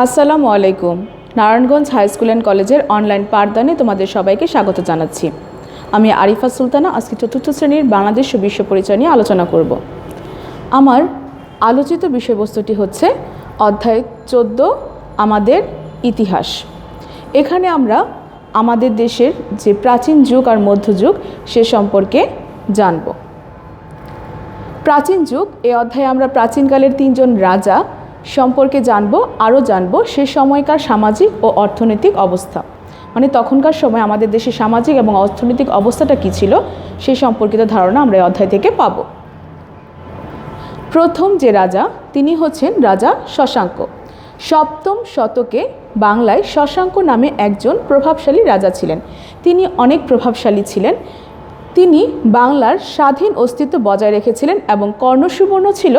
আসসালামু আলাইকুম। Narayanganj high school and কলেজের অনলাইন পাঠদানে তোমাদের সবাইকে স্বাগত জানাচ্ছি। আমি আরিফা সুলতানা আজকে চতুর্থ শ্রেণীর বাংলাদেশ ও বিশ্ব পরিচয় নিয়ে আলোচনা করব। আমার আলোচিত বিষয়বস্তুটি হচ্ছে অধ্যায় 14 আমাদের ইতিহাস। এখানে আমরা আমাদের দেশের যে প্রাচীন যুগ আর মধ্যযুগ সে সম্পর্কে জানব। প্রাচীন যুগ এই অধ্যায়ে আমরা প্রাচীনকালের 3 জন রাজা সম্পর্কে আরও জানব সে সময়কার সামাজিক ও অর্থনৈতিক অবস্থা, মানে তখনকার সময় আমাদের দেশের সামাজিক এবং অর্থনৈতিক অবস্থাটা কী ছিল সেই সম্পর্কিত ধারণা আমরা এই অধ্যায় থেকে পাব। প্রথম যে রাজা তিনি হচ্ছেন রাজা শশাঙ্ক। 7ম শতকে বাংলায় শশাঙ্ক নামে একজন প্রভাবশালী রাজা ছিলেন। তিনি অনেক প্রভাবশালী ছিলেন। তিনি বাংলার স্বাধীন অস্তিত্ব বজায় রেখেছিলেন এবং কর্ণসুবর্ণ ছিল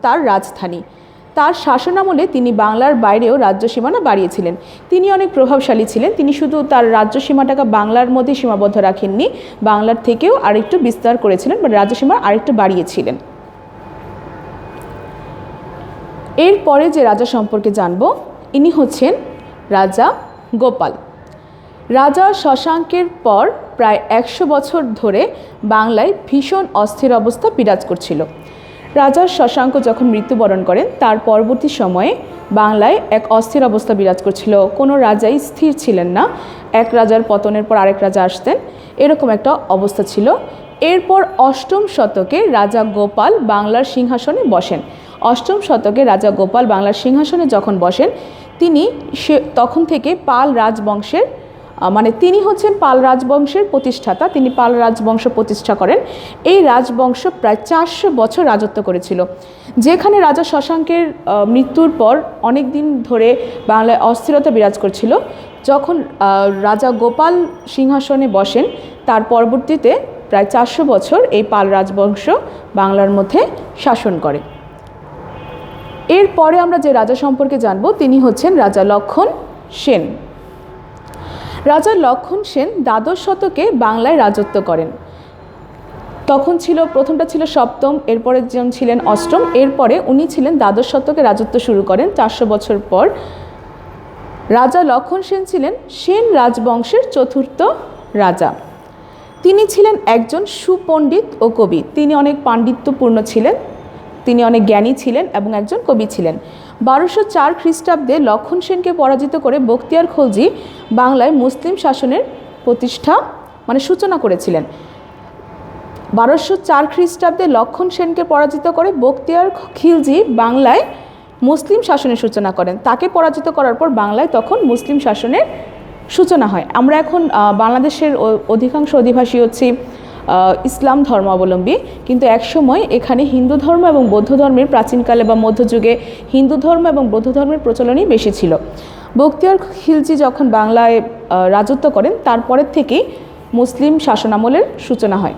তার রাজধানী। তার শাসনামলে তিনি বাংলার বাইরেও রাজ্য সীমানা বাড়িয়েছিলেন। তিনি অনেক প্রভাবশালী ছিলেন। তিনি শুধু তার রাজ্য সীমাটাকে বাংলার মধ্যে সীমাবদ্ধ রাখেননি, বাংলার থেকেও আরেকটু বিস্তার করেছিলেন বা রাজ্য সীমা আরেকটু বাড়িয়েছিলেন। এরপরে যে রাজা সম্পর্কে জানব ইনি হচ্ছেন রাজা গোপাল। রাজা শশাঙ্কের পর প্রায় 100 বছর ধরে বাংলায় ভীষণ অস্থির অবস্থা বিরাজ করছিল। রাজা শশাঙ্ক যখন মৃত্যুবরণ করেন তার পরবর্তী সময়ে বাংলায় এক অস্থির অবস্থা বিরাজ করছিল। কোনো রাজাই স্থির ছিলেন না। এক রাজার পতনের পর আরেক রাজা আসতেন, এরকম একটা অবস্থা ছিল। এরপর 8ম শতকে রাজা গোপাল বাংলার সিংহাসনে বসেন। 8ম শতকে রাজা গোপাল বাংলার সিংহাসনে যখন বসেন তখন থেকে পাল রাজবংশের তিনি হচ্ছেন পাল রাজবংশের প্রতিষ্ঠাতা। তিনি পাল রাজবংশ প্রতিষ্ঠা করেন। এই রাজবংশ প্রায় 400 বছর রাজত্ব করেছিল। যেখানে রাজা শশাঙ্কের মৃত্যুর পর অনেক দিন ধরে বাংলায় অস্থিরতা বিরাজ করছিল, যখন রাজা গোপাল সিংহাসনে বসেন তার পরবর্তীতে প্রায় 400 বছর এই পাল রাজবংশ বাংলার মধ্যে শাসন করে। এরপরে আমরা যে রাজা সম্পর্কে জানব তিনি হচ্ছেন রাজা লক্ষণ সেন। রাজা লক্ষণ সেন দ্বাদশ শতকে বাংলায় রাজত্ব করেন। তখন প্রথমটা ছিল 7ম, এরপরে জন ছিলেন 8ম, এরপরে উনি ছিলেন দ্বাদশ শতকে রাজত্ব শুরু করেন 400 বছর পর। রাজা লক্ষণ সেন ছিলেন সেন রাজবংশের 4র্থ রাজা। তিনি ছিলেন একজন সুপণ্ডিত ও কবি। তিনি অনেক পাণ্ডিত্যপূর্ণ ছিলেন, তিনি অনেক জ্ঞানী ছিলেন এবং একজন কবি ছিলেন। 1204 খ্রিস্টাব্দে লক্ষণ সেনকে পরাজিত করে বখতিয়ার খলজি বাংলায় মুসলিম শাসনের সূচনা করেছিলেন। 1204 খ্রিস্টাব্দে লক্ষণ সেনকে পরাজিত করে বখতিয়ার খিলজি বাংলায় মুসলিম শাসনের সূচনা করেন। তাকে পরাজিত করার পর বাংলায় তখন মুসলিম শাসনের সূচনা হয়। আমরা এখন বাংলাদেশের অধিকাংশ অধিবাসী হচ্ছি ইসলাম ধর্মাবলম্বী, কিন্তু একসময় এখানে হিন্দু ধর্ম এবং বৌদ্ধ ধর্মের প্রাচীনকালে বা মধ্যযুগে হিন্দু ধর্ম এবং বৌদ্ধ ধর্মের প্রচলনই বেশি ছিল। বখতিয়ার খিলজি যখন বাংলায় রাজত্ব করেন তারপরের থেকেই মুসলিম শাসনামলের সূচনা হয়।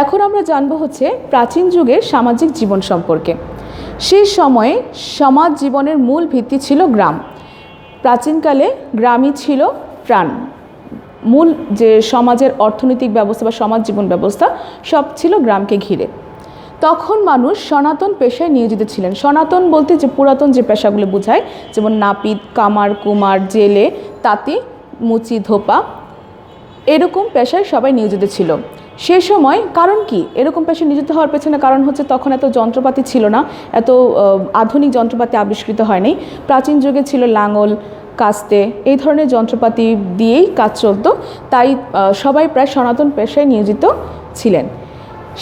এখন আমরা জানব হচ্ছে প্রাচীন যুগের সামাজিক জীবন সম্পর্কে। সেই সময়ে সমাজ জীবনের মূল ভিত্তি ছিল গ্রাম। প্রাচীনকালে গ্রামই ছিল প্রাণ, মূল যে সমাজের অর্থনৈতিক ব্যবস্থা বা সমাজ জীবন ব্যবস্থা সব ছিল গ্রামকে ঘিরে। তখন মানুষ সনাতন পেশায় নিয়োজিত ছিলেন। সনাতন বলতে যে পুরাতন যে পেশাগুলো বোঝায়, যেমন নাপিত, কামার, কুমার, জেলে, তাঁতি, মুচি, ধোপা, এরকম পেশায় সবাই নিয়োজিত ছিল সে সময়। কারণ কি এরকম পেশায় নিয়োজিত হওয়ার পেছনে কারণ হচ্ছে তখন এত যন্ত্রপাতি ছিল না, এত আধুনিক যন্ত্রপাতি আবিষ্কৃত হয়নি। প্রাচীন যুগে ছিল লাঙল, কাস্তে, এই ধরনের যন্ত্রপাতি দিয়েই কাজ চলত। তাই সবাই প্রায় সনাতন পেশায় নিয়োজিত ছিলেন।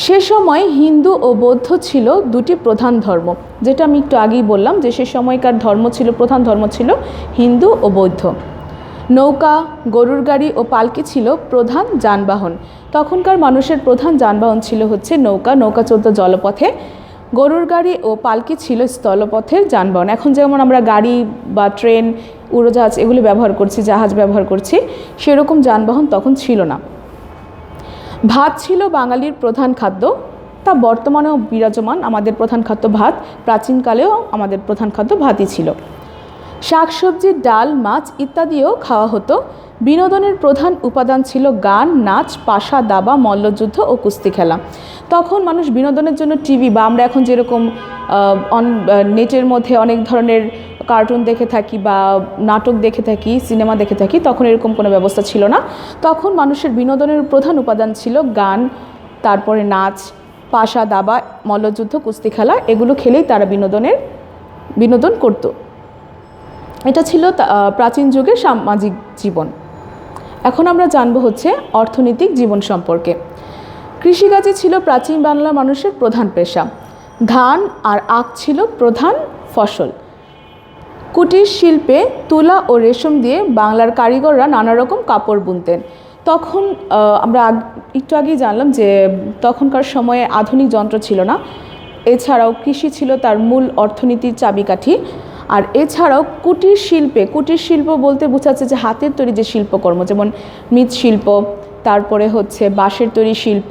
সে সময় হিন্দু ও বৌদ্ধ ছিল দুটি প্রধান ধর্ম, যেটা আমি একটু আগেই বললাম যে সে সময়কার প্রধান ধর্ম ছিল হিন্দু ও বৌদ্ধ। নৌকা, গরুর গাড়ি ও পালকি ছিল প্রধান যানবাহন। তখনকার মানুষের প্রধান যানবাহন ছিল হচ্ছে নৌকা। নৌকা চলত জলপথে। গরুর গাড়ি ও পালকি ছিল স্থলপথের যানবাহন। এখন যেমন আমরা গাড়ি বা ট্রেন, উড়োজাহাজ এগুলি ব্যবহার করছি, জাহাজ ব্যবহার করছি, সেরকম যানবাহন তখন ছিল না। ভাত ছিল বাঙালির প্রধান খাদ্য, তা বর্তমানেও বিরাজমান। আমাদের প্রধান খাদ্য ভাত, প্রাচীনকালেও আমাদের প্রধান খাদ্য ভাতই ছিল। শাকসবজি, ডাল, মাছ ইত্যাদিও খাওয়া হতো। বিনোদনের প্রধান উপাদান ছিল গান, নাচ, পাশা, দাবা, মল্লযুদ্ধ ও কুস্তি খেলা। তখন মানুষ বিনোদনের জন্য টিভি বা আমরা এখন যেরকম নেটের মধ্যে অনেক ধরনের কার্টুন দেখে থাকি বা নাটক দেখে থাকি, সিনেমা দেখে থাকি, তখন এরকম কোনো ব্যবস্থা ছিল না। তখন মানুষের বিনোদনের প্রধান উপাদান ছিল গান, তারপরে নাচ, পাশা, দাবা, মল্লযুদ্ধ, কুস্তি খেলা। এগুলো খেলেই তারা বিনোদন করত। এটা ছিল প্রাচীন যুগের সামাজিক জীবন। এখন আমরা জানবো হচ্ছে অর্থনৈতিক জীবন সম্পর্কে। কৃষিকাজই ছিল প্রাচীন বাংলার মানুষের প্রধান পেশা। ধান আর আখ ছিল প্রধান ফসল। কুটির শিল্পে তুলা ও রেশম দিয়ে বাংলার কারিগররা নানা রকম কাপড় বুনতেন। তখন আমরা একটু আগেই জানলাম যে তখনকার সময়ে আধুনিক যন্ত্র ছিল না। এছাড়াও কৃষি ছিল তার মূল অর্থনীতির চাবিকাঠি। আর এছাড়াও কুটির শিল্প বলতে বোঝাচ্ছে যে হাতের তৈরি যে শিল্পকর্ম, যেমন মৃৎশিল্প, তারপরে হচ্ছে বাঁশের তৈরি শিল্প,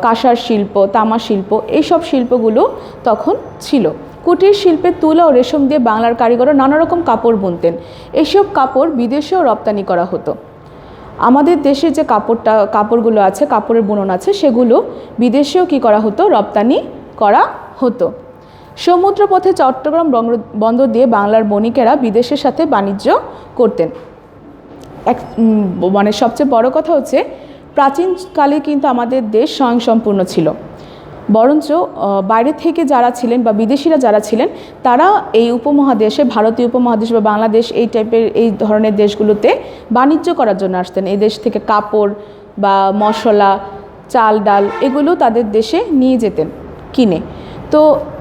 কাঁসার শিল্প, তামা শিল্প, এইসব শিল্পগুলো তখন ছিল। কুটির শিল্পে তুলা ও রেশম দিয়ে বাংলার কারিগররা নানা রকম কাপড় বুনতেন। এইসব কাপড় বিদেশেও রপ্তানি করা হতো। আমাদের দেশে যে কাপড়গুলো আছে, কাপড়ের বুনন আছে, সেগুলো বিদেশেও কী করা হতো? রপ্তানি করা হতো। সমুদ্রপথে চট্টগ্রাম বন্দর দিয়ে বাংলার বণিকেরা বিদেশের সাথে বাণিজ্য করতেন। মানে সবচেয়ে বড় কথা হচ্ছে প্রাচীনকালে কিন্তু আমাদের দেশ স্বয়ংসম্পূর্ণ ছিল, বরঞ্চ বাইরে থেকে যারা ছিলেন বা বিদেশিরা যারা ছিলেন তারা এই উপমহাদেশে, ভারতীয় উপমহাদেশ বা বাংলাদেশ এই ধরনের দেশগুলোতে বাণিজ্য করার জন্য আসতেন। এই দেশ থেকে কাপড় বা মশলা, চাল ডাল এগুলো তাদের দেশে নিয়ে যেতেন কিনে। তো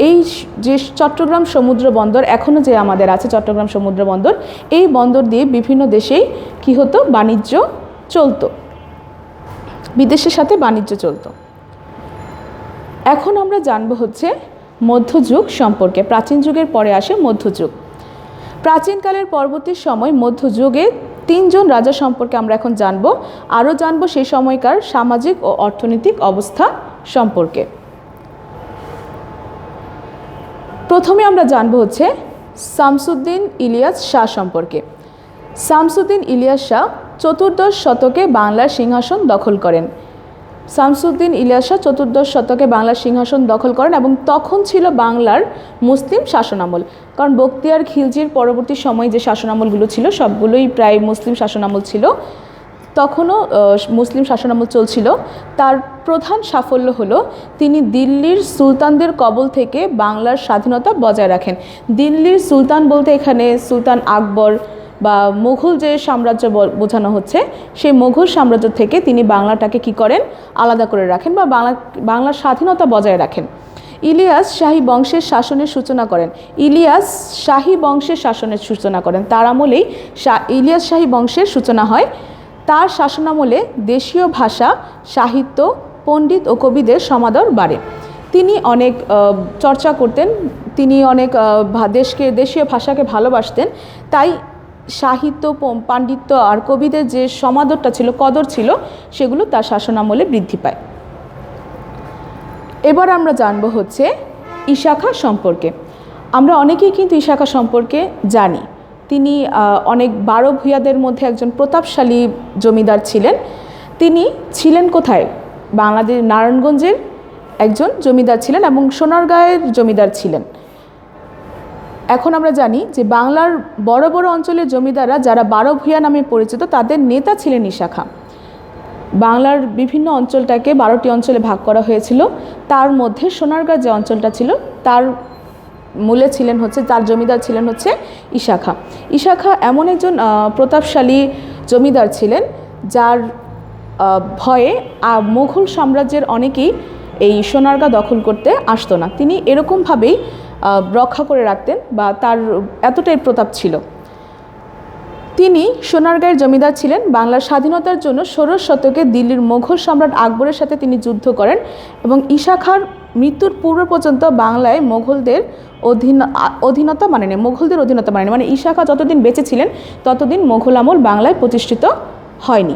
এই যে চট্টগ্রাম সমুদ্র বন্দর এখনও যে আমাদের আছে, চট্টগ্রাম সমুদ্র বন্দর, এই বন্দর দিয়ে বিভিন্ন দেশেই কী হতো? বাণিজ্য চলতো, বিদেশের সাথে বাণিজ্য চলতো। এখন আমরা জানবো হচ্ছে মধ্যযুগ সম্পর্কে। প্রাচীন যুগের পরে আসে মধ্যযুগ। প্রাচীনকালের পরবর্তী সময় মধ্যযুগে 3 জন রাজা সম্পর্কে আমরা এখন জানবো। আরও জানবো সেই সময়কার সামাজিক ও অর্থনৈতিক অবস্থা সম্পর্কে। প্রথমে আমরা জানবো হচ্ছে শামসুদ্দিন ইলিয়াস শাহ সম্পর্কে। শামসুদ্দিন ইলিয়াস শাহ 14দশ শতকে বাংলার সিংহাসন দখল করেন। শামসুদ্দিন ইলিয়াস শাহ 14দশ শতকে বাংলার সিংহাসন দখল করেন এবং তখন ছিল বাংলার মুসলিম শাসনামল। কারণ বখতিয়ার খিলজির পরবর্তী সময় যে শাসনামলগুলো ছিল সবগুলোই প্রায় মুসলিম শাসনামল ছিল। তখনও মুসলিম শাসনামল চলছিল। তার প্রধান সাফল্য হলো তিনি দিল্লির সুলতানদের কবল থেকে বাংলার স্বাধীনতা বজায় রাখেন। দিল্লির সুলতান বলতে এখানে সুলতান আকবর বা মুঘল যে সাম্রাজ্য বোঝানো হচ্ছে, সেই মুঘল সাম্রাজ্য থেকে তিনি বাংলাটাকে কি করেন? আলাদা করে রাখেন বা বাংলার স্বাধীনতা বজায় রাখেন। ইলিয়াস শাহী বংশের শাসনের সূচনা করেন। তার আমলেই ইলিয়াস শাহী বংশের সূচনা হয়। তার শাসনামলে দেশীয় ভাষা, সাহিত্য, পণ্ডিত ও কবিদের সমাদর বাড়ে। তিনি অনেক চর্চা করতেন, তিনি অনেক দেশীয় ভাষাকে ভালোবাসতেন। তাই সাহিত্য, পাণ্ডিত্য আর কবিদের যে সমাদরটা ছিল, কদর ছিল, সেগুলো তার শাসনামলে বৃদ্ধি পায়। এবার আমরা জানবো হচ্ছে ইশা খাঁ সম্পর্কে। আমরা অনেকেই কিন্তু ইশা খাঁ সম্পর্কে জানি। তিনি অনেক 12 ভূঁইয়াদের মধ্যে একজন প্রতাপশালী জমিদার ছিলেন। তিনি ছিলেন কোথায়? বাংলাদেশ নারায়ণগঞ্জের একজন জমিদার ছিলেন এবং সোনারগাঁয়ের জমিদার ছিলেন। এখন আমরা জানি যে বাংলার বড় বড় অঞ্চলের জমিদাররা যারা 12 ভূঁইয়া নামে পরিচিত, তাদের নেতা ছিলেন ইশা খাঁ। বাংলার বিভিন্ন অঞ্চলটাকে 12টি অঞ্চলে ভাগ করা হয়েছিল। তার মধ্যে সোনারগাঁ যে অঞ্চলটা ছিল তার মূলে ছিলেন হচ্ছে, তার জমিদার ছিলেন হচ্ছে ইশা খাঁ। ইশা খাঁ এমন একজন প্রতাপশালী জমিদার ছিলেন যার ভয়ে মুঘল সাম্রাজ্যের অনেকেই এই সোনারগাঁ দখল করতে আসতো না। তিনি এরকমভাবেই রক্ষা করে রাখতেন বা তার এতটাই প্রতাপ ছিল। তিনি সোনারগাঁয়ের জমিদার ছিলেন। বাংলার স্বাধীনতার জন্য 16 শতকে দিল্লির মুঘল সম্রাট আকবরের সাথে তিনি যুদ্ধ করেন এবং ইশা খাঁর মৃত্যুর পূর্ব পর্যন্ত বাংলায় মুঘলদের অধীনতা মানেনি, মানে ইশা খাঁ যতদিন বেঁচে ছিলেন ততদিন মুঘল আমল বাংলায় প্রতিষ্ঠিত হয়নি।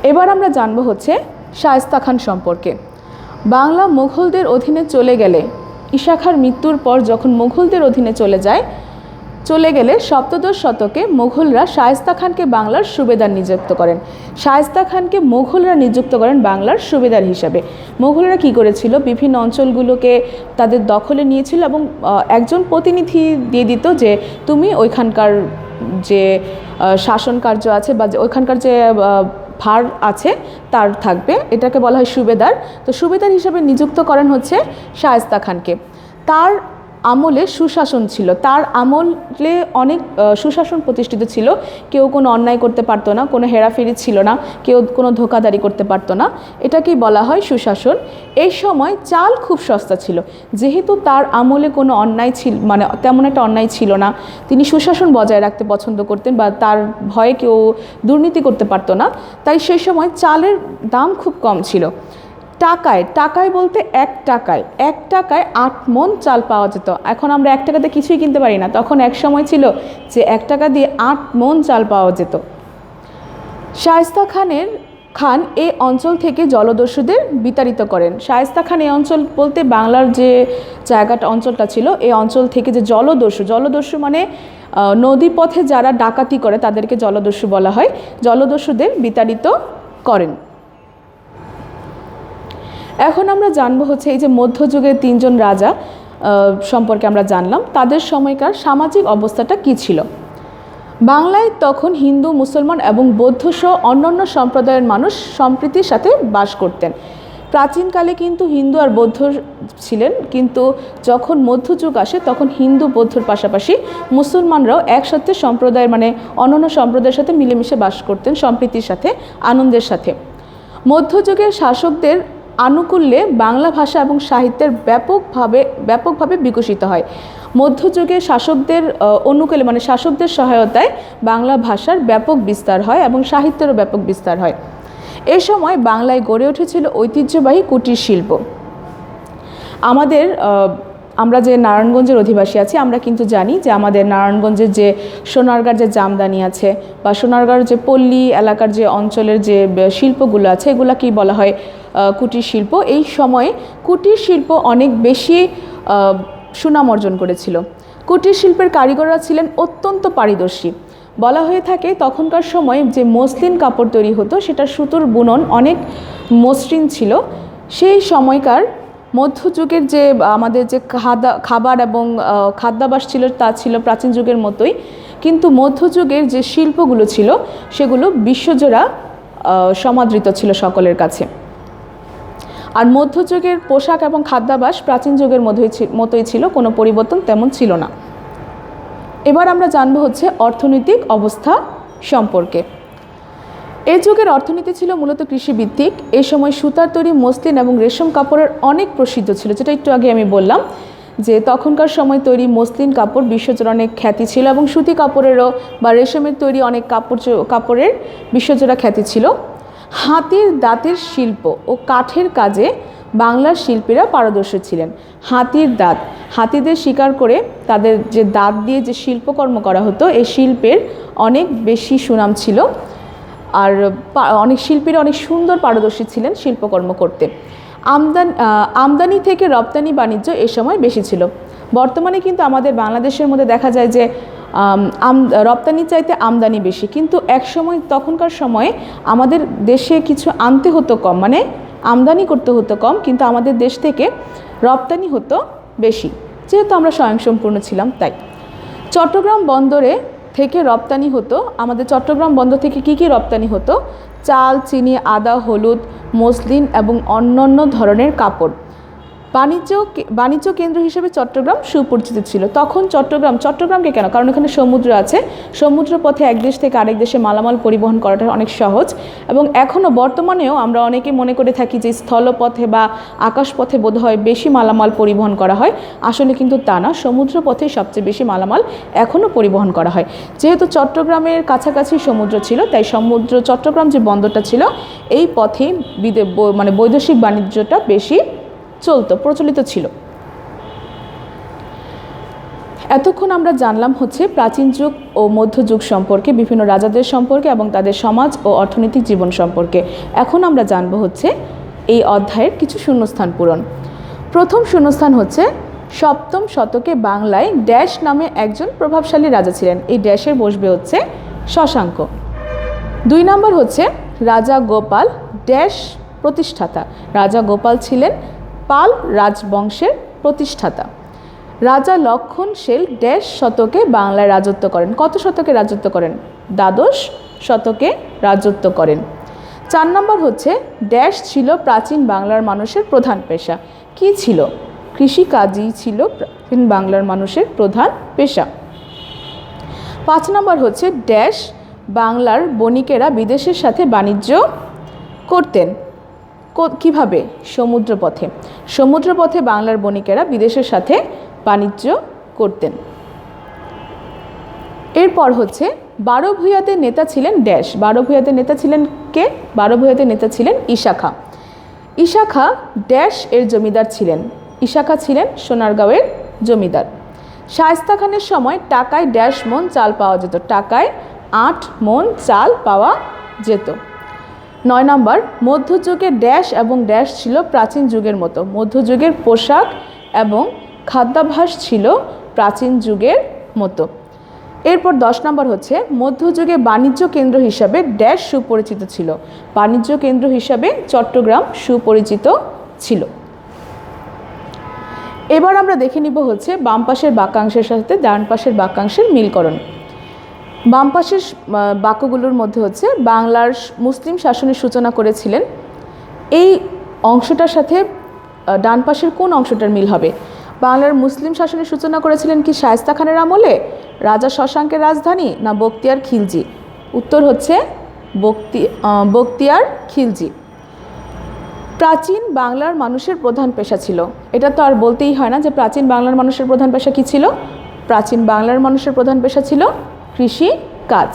এবার আমরা জানবো হচ্ছে শায়েস্তা খান সম্পর্কে। বাংলা মুঘলদের অধীনে চলে গেলে, ইশা খাঁর মৃত্যুর পর যখন মুঘলদের অধীনে চলে যায়, চলে গেলে সপ্তদশ শতকে মুঘলরা শায়েস্তা খানকে বাংলার সুবেদার নিযুক্ত করেন। শায়েস্তা খানকে মুঘলরা নিযুক্ত করেন বাংলার সুবেদার হিসাবে। মুঘলরা কি করেছিল, বিভিন্ন অঞ্চলগুলোকে তাদের দখলে নিয়েছিল এবং একজন প্রতিনিধি দিয়ে দিত যে তুমি ওইখানকার যে শাসন কার্য আছে বা ওইখানকার যে ভার আছে তার থাকবে, এটাকে বলা হয় সুবেদার। তো সুবেদার হিসাবে নিযুক্ত করেন হচ্ছে শায়েস্তা খানকে। তার আমলে সুশাসন ছিল, তার আমলে অনেক সুশাসন প্রতিষ্ঠিত ছিল। কেউ কোনো অন্যায় করতে পারতো না, কোনো হেরাফেরি ছিল না, কেউ কোনো ধোঁকাদারি করতে পারতো না, এটাকেই বলা হয় সুশাসন। এই সময় চাল খুব সস্তা ছিল, যেহেতু তার আমলে কোনো অন্যায় ছিল, মানে তেমন একটা অন্যায় ছিল না, তিনি সুশাসন বজায় রাখতে পছন্দ করতেন বা তার ভয়ে কেউ দুর্নীতি করতে পারতো না, তাই সেই সময় চালের দাম খুব কম ছিল। টাকায় বলতে এক টাকায় 8 মণ চাল পাওয়া যেত। এখন আমরা 1 টাকাতে কিছুই কিনতে পারি না, তখন এক সময় ছিল যে 1 টাকা দিয়ে 8 মণ চাল পাওয়া যেত। শায়েস্তা খান এই অঞ্চল থেকে জলদস্যুদের বিতাড়িত করেন। শায়েস্তা খান এই অঞ্চল বলতে বাংলার যে অঞ্চলটা ছিল, এই অঞ্চল থেকে যে জলদস্যু মানে নদীপথে যারা ডাকাতি করে তাদেরকে জলদস্যু বলা হয়, জলদস্যুদের বিতাড়িত করেন। এখন আমরা জানবো হচ্ছে এই যে মধ্যযুগের 3 জন রাজা সম্পর্কে আমরা জানলাম, তাদের সময়কার সামাজিক অবস্থাটা কী ছিল। বাংলায় তখন হিন্দু, মুসলমান এবং বৌদ্ধ সহ অন্যান্য সম্প্রদায়ের মানুষ সম্প্রীতির সাথে বাস করতেন। প্রাচীনকালে কিন্তু হিন্দু আর বৌদ্ধ ছিলেন, কিন্তু যখন মধ্যযুগ আসে তখন হিন্দু বৌদ্ধর পাশাপাশি মুসলমানরাও একসাথে সম্প্রদায়ের মানে অন্যান্য সম্প্রদায়ের সাথে মিলেমিশে বাস করতেন সম্প্রীতির সাথে, আনন্দের সাথে। মধ্যযুগের শাসকদের আনুকূল্যে বাংলা ভাষা এবং সাহিত্যের ব্যাপকভাবে বিকশিত হয়। মধ্যযুগে শাসকদের অনুকূলে মানে শাসকদের সহায়তায় বাংলা ভাষার ব্যাপক বিস্তার হয় এবং সাহিত্যেরও ব্যাপক বিস্তার হয়। এ সময় বাংলায় গড়ে উঠেছিল ঐতিহ্যবাহী কুটির শিল্প। আমরা যে নারায়ণগঞ্জের অধিবাসী আছি, আমরা কিন্তু জানি যে আমাদের নারায়ণগঞ্জের যে সোনারগাঁর যে জামদানি আছে বা সোনারগাঁর যে পল্লী এলাকার যে অঞ্চলের যে শিল্পগুলো আছে, এগুলাকেই বলা হয় কুটির শিল্প। এই সময়ে কুটির শিল্প অনেক বেশি সুনাম অর্জন করেছিল। কুটির শিল্পের কারিগররা ছিলেন অত্যন্ত পারদর্শী। বলা হয়ে থাকে তখনকার সময় যে মসলিন কাপড় তৈরি হতো সেটা সুতোর বুনন অনেক মসৃণ ছিল। সেই সময়কার মধ্যযুগের যে আমাদের যে খাবার এবং খাদ্যাভ্যাস ছিল তা ছিল প্রাচীন যুগের মতোই, কিন্তু মধ্যযুগের যে শিল্পগুলো ছিল সেগুলো বিশ্বজোড়া সমাদৃত ছিল সকলের কাছে। আর মধ্যযুগের পোশাক এবং খাদ্যাভ্যাস প্রাচীন যুগের মতোই ছিল, কোনো পরিবর্তন তেমন ছিল না। এবার আমরা জানব হচ্ছে অর্থনৈতিক অবস্থা সম্পর্কে। এই যুগের অর্থনীতি ছিল মূলত কৃষিভিত্তিক। এই সময় সুতার তৈরি মসলিন এবং রেশম কাপড়ের অনেক প্রসিদ্ধ ছিল, যেটা একটু আগে আমি বললাম যে তখনকার সময় তৈরি মসলিন কাপড় বিশ্বজোড়া অনেক খ্যাতি ছিল এবং সুতি কাপড়েরও বা রেশমের তৈরি অনেক কাপড়ের বিশ্বজোড়া খ্যাতি ছিল। হাতির দাঁতের শিল্প ও কাঠের কাজে বাংলার শিল্পীরা পারদর্শী ছিলেন। হাতিদের শিকার করে তাদের যে দাঁত দিয়ে যে শিল্পকর্ম করা হতো, এই শিল্পের অনেক বেশি সুনাম ছিল। আর অনেক শিল্পীরা অনেক সুন্দর পারদর্শী ছিলেন শিল্পকর্ম করতে। আমদানি থেকে রপ্তানি বাণিজ্য এ সময় বেশি ছিল। বর্তমানে কিন্তু আমাদের বাংলাদেশের মধ্যে দেখা যায় যে রপ্তানি চাইতে আমদানি বেশি, কিন্তু তখনকার সময়ে আমাদের দেশে কিছু আনতে হতো কম, মানে আমদানি করতে হতো কম, কিন্তু আমাদের দেশ থেকে রপ্তানি হতো বেশি, যেহেতু আমরা স্বয়ংসম্পূর্ণ ছিলাম। তাই চট্টগ্রাম বন্দরে থেকে রপ্তানি হতো। আমাদের চট্টগ্রাম বন্দর থেকে কি রপ্তানি হতো? চাল, চিনি, আদা, হলুদ, মসলিন এবং অন্যান্য ধরনের কাপড়। বাণিজ্য কেন্দ্র হিসেবে চট্টগ্রাম সুপরিচিত ছিল। তখন চট্টগ্রামকে কেন? কারণ এখানে সমুদ্র আছে। সমুদ্র পথে এক দেশ থেকে আরেক দেশে মালামাল পরিবহন করাটা অনেক সহজ, এবং এখনও বর্তমানেও আমরা অনেকে মনে করে থাকি যে স্থলপথে বা আকাশপথে বোধহয় বেশি মালামাল পরিবহন করা হয়। আসলে কিন্তু তা না, সমুদ্র পথে সবচেয়ে বেশি মালামাল এখনও পরিবহন করা হয়। যেহেতু চট্টগ্রামের কাছাকাছি সমুদ্র ছিল, তাই চট্টগ্রাম যে বন্দরটা ছিল এই পথে মানে বৈদেশিক বাণিজ্যটা বেশি প্রচলিত ছিল। এতক্ষণ আমরা জানলাম হচ্ছে প্রাচীন যুগ ও মধ্যযুগ সম্পর্কে, বিভিন্ন রাজাদের সম্পর্কে এবং তাদের সমাজ ও অর্থনৈতিক জীবন সম্পর্কে। এখন আমরা জানব হচ্ছে এই অধ্যায়ের কিছু শূন্যস্থান পূরণ। প্রথম শূন্যস্থান হচ্ছে সপ্তম শতকে বাংলায় ড্যাশ নামে একজন প্রভাবশালী রাজা ছিলেন। এই ড্যাশের বসবে হচ্ছে শশাঙ্ক। 2 নম্বর হচ্ছে রাজা গোপাল ড্যাশ প্রতিষ্ঠাতা। রাজা গোপাল ছিলেন পাল রাজবংশের প্রতিষ্ঠাতা। রাজা লক্ষণ সেন ড্যাশ শতকে বাংলায় রাজত্ব করেন। কত শতকে রাজত্ব করেন? দ্বাদশ শতকে রাজত্ব করেন। 4 নম্বর হচ্ছে ড্যাশ ছিল প্রাচীন বাংলার মানুষের প্রধান পেশা। কি ছিল? কৃষিকাজই ছিল প্রাচীন বাংলার মানুষের প্রধান পেশা। 5 নম্বর হচ্ছে ড্যাশ বাংলার বণিকেরা বিদেশের সাথে বাণিজ্য করতেন। কিভাবে? সমুদ্রপথে। সমুদ্রপথে বাংলার বণিকেরা বিদেশের সাথে বাণিজ্য করতেন। এরপর হচ্ছে 12 ভূঁইয়াদের নেতা ছিলেন ড্যাশ। 12 ভূঁইয়াদের নেতা ছিলেন কে? 12 ভূঁইয়াদের নেতা ছিলেন ঈশা খাঁ। ঈশা খাঁ ড্যাশ এর জমিদার ছিলেন। ঈশা খাঁ ছিলেন সোনারগাঁওয়ের জমিদার। শায়েস্তা খানের সময় টাকায় ড্যাশ মন চাল পাওয়া যেত। টাকায় 8 মন চাল পাওয়া যেত। 9 নম্বর মধ্যযুগে ড্যাশ এবং ড্যাশ ছিল প্রাচীন যুগের মতো। মধ্যযুগের পোশাক এবং খাদ্যাভ্যাস ছিল প্রাচীন যুগের মতো। এরপর 10 নম্বর হচ্ছে মধ্যযুগে বাণিজ্য কেন্দ্র হিসাবে ড্যাশ সুপরিচিত ছিল। বাণিজ্য কেন্দ্র হিসাবে চট্টগ্রাম সুপরিচিত ছিল। এবার আমরা দেখে নিব হচ্ছে বাম পাশের বাক্যাংশের সাথে ডান পাশের বাক্যাংশের মিলকরণ। বাম পাশের বাক্যগুলোর মধ্যে হচ্ছে বাংলার মুসলিম শাসনের সূচনা করেছিলেন। এই অংশটার সাথে ডান পাশের কোন অংশটার মিল হবে? বাংলার মুসলিম শাসনের সূচনা করেছিলেন কি শায়েস্তা খানের আমলে, রাজা শশাঙ্কের রাজধানী, না বখতিয়ার খিলজি? উত্তর হচ্ছে বখতিয়ার খিলজি। প্রাচীন বাংলার মানুষের প্রধান পেশা ছিল। এটা তো আর বলতেই হয় না যে প্রাচীন বাংলার মানুষের প্রধান পেশা কি ছিল? প্রাচীন বাংলার মানুষের প্রধান পেশা ছিল কৃষি কাজ।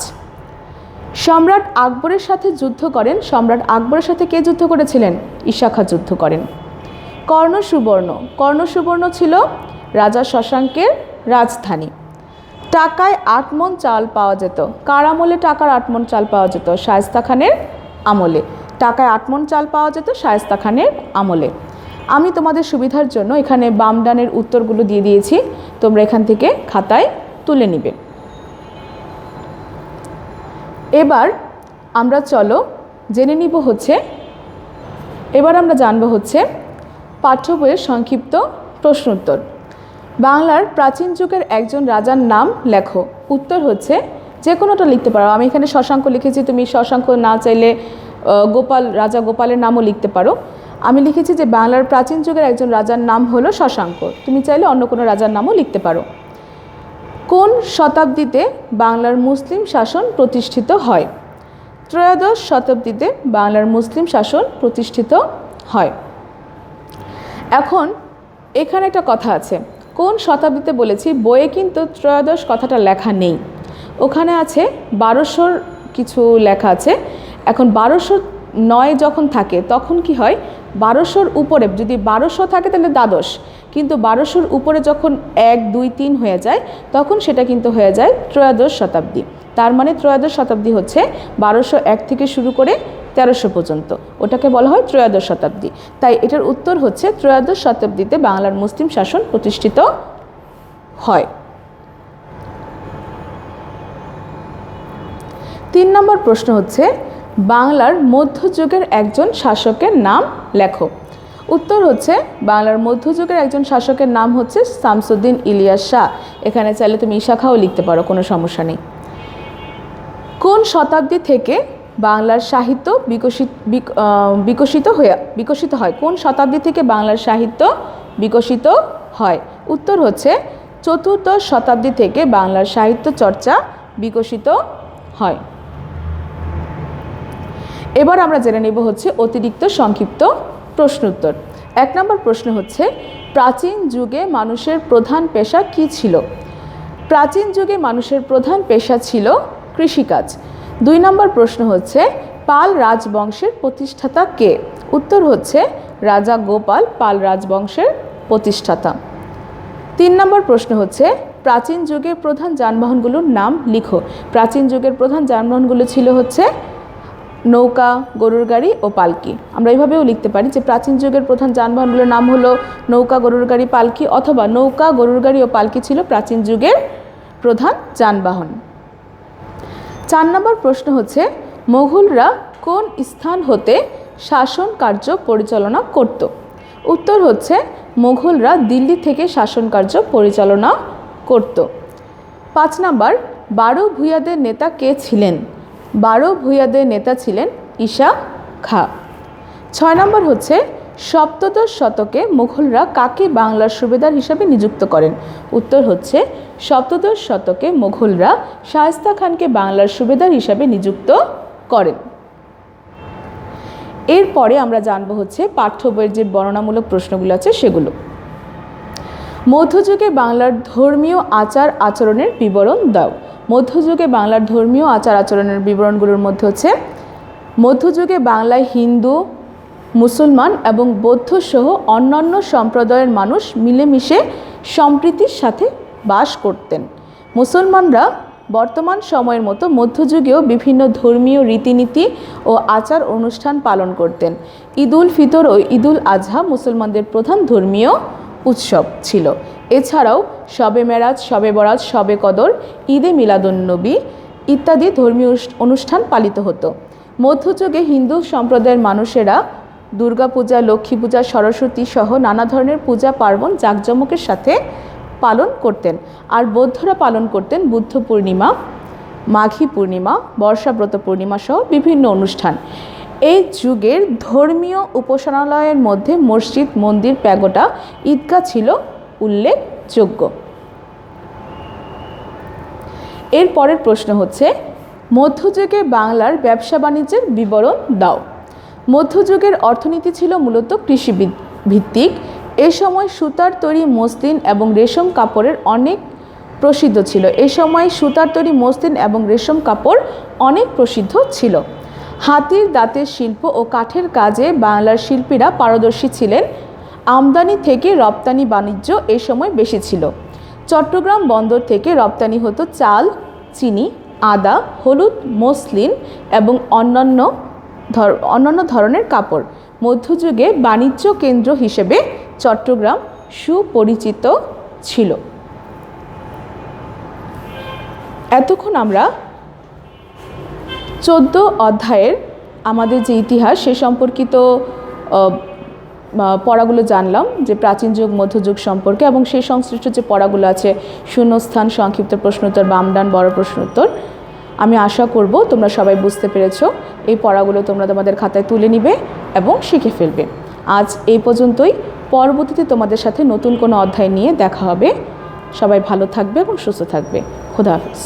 সম্রাট আকবরের সাথে যুদ্ধ করেন। সম্রাট আকবরের সাথে কে যুদ্ধ করেছিলেন? ঈশা খাঁ যুদ্ধ করেন। কর্ণ সুবর্ণ। কর্ণ সুবর্ণ ছিল রাজা শশাঙ্কের রাজধানী। টাকায় 8 মণ চাল পাওয়া যেত। কার আমলে টাকার 8 মণ চাল পাওয়া যেত? শায়েস্তা খানের আমলে। টাকায় 8 মণ চাল পাওয়া যেত শায়েস্তা খানের আমলে। আমি তোমাদের সুবিধার জন্য এখানে বাম ডানের উত্তরগুলো দিয়ে দিয়েছি, তোমরা এখান থেকে খাতায় তুলে নিবে। এবার আমরা চলো জেনে নিব হচ্ছে এবার আমরা জানব হচ্ছে পাঠ্য বইয়ের সংক্ষিপ্ত প্রশ্নোত্তর। বাংলার প্রাচীন যুগের একজন রাজার নাম লেখো। উত্তর হচ্ছে যে কোনোটা লিখতে পারো। আমি এখানে শশাঙ্ক লিখেছি, তুমি শশাঙ্ক না চাইলে রাজা গোপালের নামও লিখতে পারো। আমি লিখেছি যে বাংলার প্রাচীন যুগের একজন রাজার নাম হলো শশাঙ্ক। তুমি চাইলে অন্য কোনো রাজার নামও লিখতে পারো। কোন শতাব্দীতে বাংলার মুসলিম শাসন প্রতিষ্ঠিত হয়? ত্রয়োদশ শতাব্দীতে বাংলার মুসলিম শাসন প্রতিষ্ঠিত হয়। এখন এখানে একটা কথা আছে, কোন শতাব্দীতে বলেছি, বইয়ে কিন্তু ত্রয়োদশ কথাটা লেখা নেই, ওখানে আছে 1200 কিছু লেখা আছে। এখন 1209 যখন থাকে তখন কি হয়, 1200-র উপরে যদি 1200 থাকে তাহলে দ্বাদশ, কিন্তু 1200-র উপরে যখন 1, 2, 3 হয়ে যায় তখন সেটা কিন্তু হয়ে যায় ত্রয়োদশ শতাব্দী। তার মানে ত্রয়োদশ শতাব্দী হচ্ছে 1201 থেকে শুরু করে 1300 পর্যন্ত, ওটাকে বলা হয় ত্রয়োদশ শতাব্দী। তাই এটার উত্তর হচ্ছে ত্রয়োদশ শতাব্দীতে বাংলার মুসলিম শাসন প্রতিষ্ঠিত হয়। 3 নম্বর প্রশ্ন হচ্ছে বাংলার মধ্যযুগের একজন শাসকের নাম লেখো। উত্তর হচ্ছে বাংলার মধ্যযুগের একজন শাসকের নাম হচ্ছে শামসুদ্দিন ইলিয়াস শাহ। এখানে চাইলে তুমি ঈশা খাঁও লিখতে পারো, কোনো সমস্যা নেই। কোন শতাব্দী থেকে বাংলার সাহিত্য বিকশিত হয়? কোন শতাব্দী থেকে বাংলার সাহিত্য বিকশিত হয়? উত্তর হচ্ছে চতুর্দশ শতাব্দী থেকে বাংলার সাহিত্য চর্চা বিকশিত হয়। এবার আমরা জেনে নেব হচ্ছে অতিরিক্ত সংক্ষিপ্ত প্রশ্নোত্তর। 1 নম্বর প্রশ্ন হচ্ছে প্রাচীন যুগে মানুষের প্রধান পেশা কী ছিল? প্রাচীন যুগে মানুষের প্রধান পেশা ছিল কৃষিকাজ। 2 নম্বর প্রশ্ন হচ্ছে পাল রাজবংশের প্রতিষ্ঠাতা কে? উত্তর হচ্ছে রাজা গোপাল পাল রাজবংশের প্রতিষ্ঠাতা। 3 নম্বর প্রশ্ন হচ্ছে প্রাচীন যুগের প্রধান যানবাহনগুলোর নাম লিখো। প্রাচীন যুগের প্রধান যানবাহনগুলো ছিল হচ্ছে নৌকা, গরুর গাড়ি ও পালকি। আমরা এইভাবেও লিখতে পারি যে প্রাচীন যুগের প্রধান যানবাহনগুলোর নাম হলো নৌকা, গরুর গাড়ি, পালকি, অথবা নৌকা, গরুর গাড়ি ও পালকি ছিল প্রাচীন যুগের প্রধান যানবাহন। 4 নম্বর প্রশ্ন হচ্ছে, মোগলরা কোন স্থান হতে শাসন কার্য পরিচালনা করত? উত্তর হচ্ছে, মোগলরা দিল্লি থেকে শাসন কার্য পরিচালনা করত। 5 নম্বর, 12 ভূঁইয়াদের নেতা কে ছিলেন? 12 ভূঁইয়াদের নেতা ছিলেন ঈশা খাঁ। 6 নম্বর হচ্ছে, সপ্তদশ শতকে মুঘলরা কাকে বাংলার সুবেদার হিসাবে নিযুক্ত করেন? উত্তর হচ্ছে, সপ্তদশ শতকে মুঘলরা শায়েস্তা খানকে বাংলার সুবেদার হিসাবে নিযুক্ত করেন। এরপরে আমরা জানবো হচ্ছে পাঠ্য বইয়ের যে বর্ণনামূলক প্রশ্নগুলো আছে সেগুলো। মধ্যযুগে বাংলার ধর্মীয় আচার আচরণের বিবরণ দাও। মধ্যযুগে বাংলার ধর্মীয় আচার আচরণের বিবরণগুলোর মধ্যে হচ্ছে, মধ্যযুগে বাংলায় হিন্দু, মুসলমান এবং বৌদ্ধ সহ অন্যান্য সম্প্রদায়ের মানুষ মিলেমিশে সম্প্রীতির সাথে বাস করতেন। মুসলমানরা বর্তমান সময়ের মতো মধ্যযুগেও বিভিন্ন ধর্মীয় রীতিনীতি ও আচার অনুষ্ঠান পালন করতেন। ঈদ উল ফিতর ও ঈদ উল আজহা মুসলমানদের প্রধান ধর্মীয় উৎসব ছিল। এছাড়াও শবে মেরাজ, শবে বরাত, শবে কদর, ঈদে মিলাদুন্নবী ইত্যাদি ধর্মীয় অনুষ্ঠান পালিত হতো। মধ্যযুগে হিন্দু সম্প্রদায়ের মানুষেরা দুর্গাপূজা, লক্ষ্মী পূজা, সরস্বতী সহ নানা ধরনের পূজা পার্বণ জাঁকজমকের সাথে পালন করতেন। আর বৌদ্ধরা পালন করতেন বুদ্ধ পূর্ণিমা, মাঘী পূর্ণিমা, বর্ষাব্রত পূর্ণিমা সহ বিভিন্ন অনুষ্ঠান। এই যুগের ধর্মীয় উপাসনালয়ের মধ্যে মসজিদ, মন্দির, প্যাগোডা, ঈদগাহ ছিল উল্লেখযোগ্য। এর পরের প্রশ্ন হচ্ছে, মধ্যযুগে বাংলার ব্যবসা বাণিজ্যের বিবরণ দাও। মধ্যযুগের অর্থনীতি ছিল মূলত কৃষি ভিত্তিক। এ সময় সুতার তৈরি মসলিন এবং রেশম কাপড়ের অনেক প্রসিদ্ধ ছিল। এ সময় সুতার তৈরি মসলিন এবং রেশম কাপড় অনেক প্রসিদ্ধ ছিল। হাতির দাঁতের শিল্প ও কাঠের কাজে বাংলার শিল্পীরা পারদর্শী ছিলেন। আমদানি থেকে রপ্তানি বাণিজ্য এ সময় বেশি ছিল। চট্টগ্রাম বন্দর থেকে রপ্তানি হতো চাল, চিনি, আদা, হলুদ, মসলিন এবং অন্যান্য ধরনের কাপড়। মধ্যযুগে বাণিজ্য কেন্দ্র হিসেবে চট্টগ্রাম সুপরিচিত ছিল। এতক্ষণ আমরা 14 অধ্যায়ের আমাদের যে ইতিহাস সে সম্পর্কিত পড়াগুলো জানলাম, যে প্রাচীন যুগ, মধ্যযুগ সম্পর্কে, এবং সেই সংশ্লিষ্ট যে পড়াগুলো আছে শূন্যস্থান, সংক্ষিপ্ত প্রশ্নোত্তর, বামডান, বড় প্রশ্নোত্তর। আমি আশা করব তোমরা সবাই বুঝতে পেরেছো। এই পড়াগুলো তোমরা তোমাদের খাতায় তুলে নিবে এবং শিখে ফেলবে। আজ এই পর্যন্তই। পরবর্তীতে তোমাদের সাথে নতুন কোনো অধ্যায় নিয়ে দেখা হবে। সবাই ভালো থাকবে এবং সুস্থ থাকবে। খোদা হাফেজ।